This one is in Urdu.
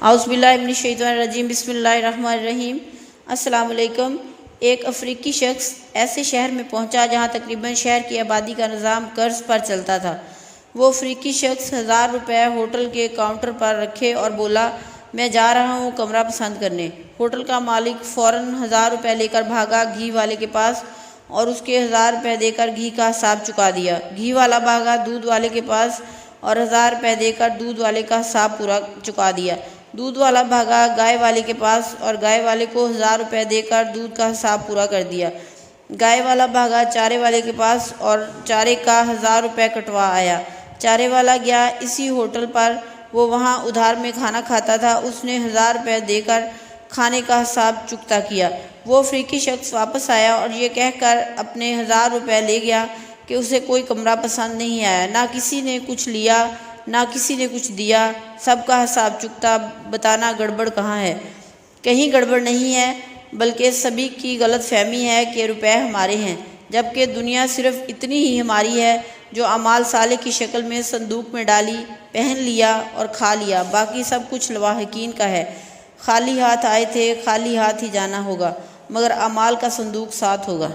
اعوذ باللہ من الشیطان الرجیم، بسم اللہ الرحمن الرحیم۔ السلام علیکم۔ ایک افریقی شخص ایسے شہر میں پہنچا جہاں تقریباً شہر کی آبادی کا نظام قرض پر چلتا تھا۔ وہ افریقی شخص 1000 روپے ہوٹل کے کاؤنٹر پر رکھے اور بولا، میں جا رہا ہوں کمرہ پسند کرنے۔ ہوٹل کا مالک فوراً 1000 روپے لے کر بھاگا گھی والے کے پاس اور اس کے 1000 روپے دے کر گھی کا حساب چکا دیا۔ گھی والا بھاگا دودھ والے کے پاس اور 1000 روپے دے کر دودھ والے کا حساب پورا چکا دیا۔ دودھ والا بھاگا گائے والے کے پاس اور گائے والے کو 1000 روپے دے کر دودھ کا حساب پورا کر دیا۔ گائے والا بھاگا چارے والے کے پاس اور چارے کا 1000 روپے کٹوا آیا۔ چارے والا گیا اسی ہوٹل پر، وہ وہاں ادھار میں کھانا کھاتا تھا۔ اس نے 1000 روپے دے کر کھانے کا حساب چکتا کیا۔ وہ افریقی شخص واپس آیا اور یہ کہہ کر اپنے 1000 روپے لے گیا کہ اسے کوئی کمرہ پسند نہیں آیا۔ نہ کسی نے کچھ لیا، نہ کسی نے کچھ دیا، سب کا حساب چکتا۔ بتانا گڑبڑ کہاں ہے؟ کہیں گڑبڑ نہیں ہے، بلکہ سبھی کی غلط فہمی ہے کہ روپے ہمارے ہیں، جبکہ دنیا صرف اتنی ہی ہماری ہے جو اعمال صالح کی شکل میں صندوق میں ڈالی، پہن لیا اور کھا لیا، باقی سب کچھ لواحقین کا ہے۔ خالی ہاتھ آئے تھے، خالی ہاتھ ہی جانا ہوگا، مگر اعمال کا صندوق ساتھ ہوگا۔